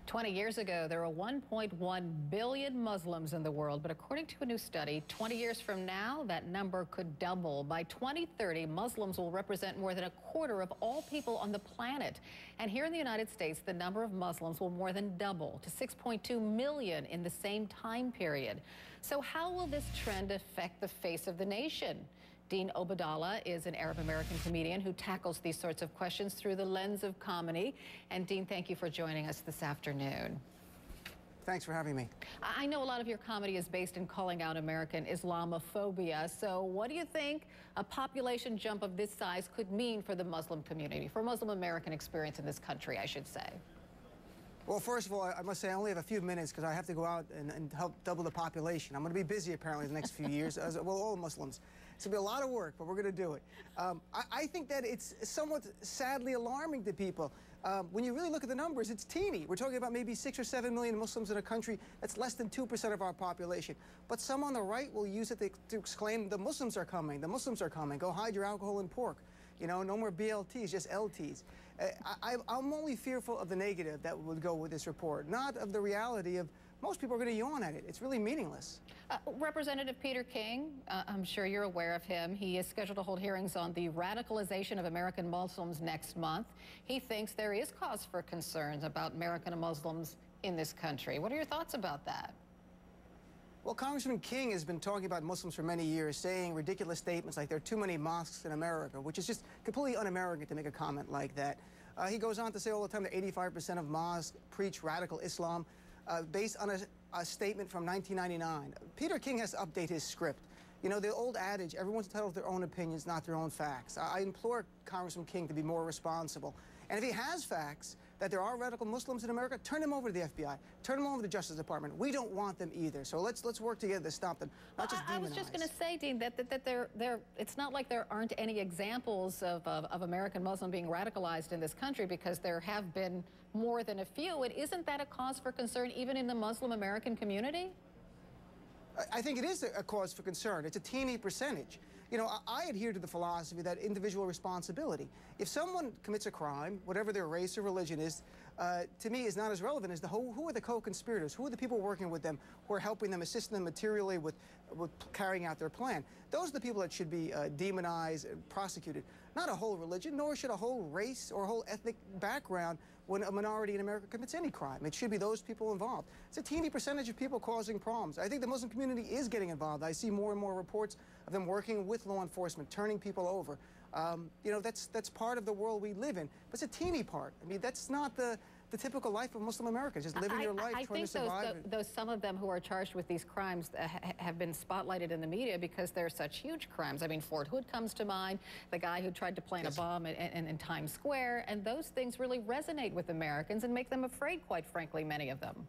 20 years ago, there were 1.1 billion Muslims in the world, but according to a new study, 20 years from now, that number could double. By 2030, Muslims will represent more than a quarter of all people on the planet. And here in the United States, the number of Muslims will more than double to 6.2 million in the same time period. So how will this trend affect the face of the nation? Dean Obeidallah is an Arab-American comedian who tackles these sorts of questions through the lens of comedy. And Dean, thank you for joining us this afternoon. Thanks for having me. I know a lot of your comedy is based in calling out American Islamophobia. So what do you think a population jump of this size could mean for the Muslim community, for Muslim American experience in this country, I should say? Well, first of all, I must say I only have a few minutes because I have to go out and help double the population. I'm going to be busy apparently the next few years, as well, all Muslims. It's going to be a lot of work, but we're going to do it. I think that it's somewhat sadly alarming to people. When you really look at the numbers, it's teeny. We're talking about maybe 6 or 7 million Muslims in a country that's less than 2% of our population. But some on the right will use it to exclaim, the Muslims are coming, the Muslims are coming. Go hide your alcohol and pork. You know, no more BLTs, just LTs. I'm only fearful of the negative that would go with this report, not of the reality of most people are going to yawn at it. It's really meaningless. Representative Peter King, I'm sure you're aware of him. He is scheduled to hold hearings on the radicalization of American Muslims next month. He thinks there is cause for concerns about American Muslims in this country. What are your thoughts about that? Well, Congressman King has been talking about Muslims for many years, saying ridiculous statements like there are too many mosques in America, which is just completely un-American to make a comment like that. He goes on to say all the time that 85% of mosques preach radical Islam based on a statement from 1999. Peter King has to update his script. You know, the old adage, everyone's entitled to their own opinions, not their own facts. I implore Congressman King to be more responsible. And if he has facts that there are radical Muslims in America, turn them over to the FBI, turn them over to the Justice Department. We don't want them either. So let's work together to stop them, not just demonize. I was just going to say, Dean, that it's not like there aren't any examples of American Muslim being radicalized in this country, because there have been more than a few. And isn't that a cause for concern even in the Muslim American community? I think it is a cause for concern. It's a teeny percentage. You know, I adhere to the philosophy that individual responsibility. If someone commits a crime, whatever their race or religion is, to me is not as relevant as who are the co-conspirators, who are the people working with them, who are helping them, assisting them materially with carrying out their plan. Those are the people that should be demonized and prosecuted, not a whole religion, nor should a whole race or a whole ethnic background when a minority in America commits any crime. It should be those people involved. It's a teeny percentage of people causing problems. I think the Muslim community is getting involved. I see more and more reports of them working with law enforcement, turning people over. You know, that's part of the world we live in, but it's a teeny part. I mean, that's not the typical life of Muslim Americans, just living your life, trying to survive. I think some of them who are charged with these crimes have been spotlighted in the media because they're such huge crimes. I mean, Fort Hood comes to mind, the guy who tried to plant a bomb in Times Square, and those things really resonate with Americans and make them afraid, quite frankly, many of them.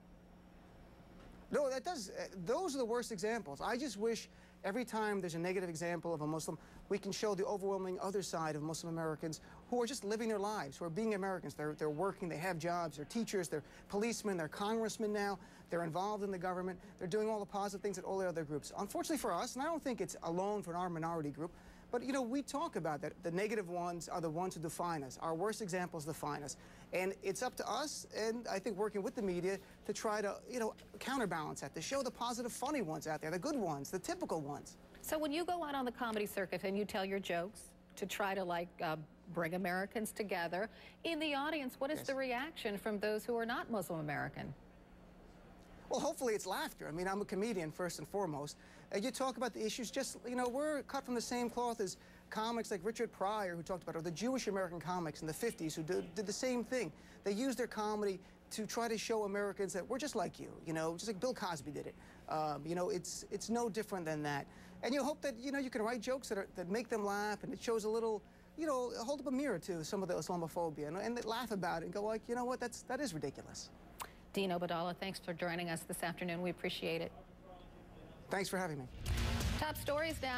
No, that does. Those are the worst examples. I just wish every time there's a negative example of a Muslim, we can show the overwhelming other side of Muslim Americans who are just living their lives, who are being Americans. They're working, they have jobs, they're teachers, they're policemen, they're congressmen now, they're involved in the government, they're doing all the positive things that all the other groups. Unfortunately for us, and I don't think it's alone for our minority group, but, you know, we talk about that. The negative ones are the ones who define us. Our worst examples define us. And it's up to us, and I think working with the media, to try to, you know, counterbalance that, to show the positive, funny ones out there, the good ones, the typical ones. So when you go out on the comedy circuit and you tell your jokes to try to, like, bring Americans together, in the audience, what is the reaction from those who are not Muslim American? Well, hopefully it's laughter. I mean, I'm a comedian first and foremost. You talk about the issues, just, you know, we're cut from the same cloth as comics like Richard Pryor, who talked about it, or the Jewish American comics in the 50s who did the same thing. They used their comedy to try to show Americans that we're just like you know, just like Bill Cosby did it. You know, it's no different than that. And you hope that, you know, you can write jokes that make them laugh, and it shows a little, you know, hold up a mirror to some of the Islamophobia, and they laugh about it and go like, you know what, that is ridiculous. Dean Obeidallah, thanks for joining us this afternoon. We appreciate it. Thanks for having me. Top stories now.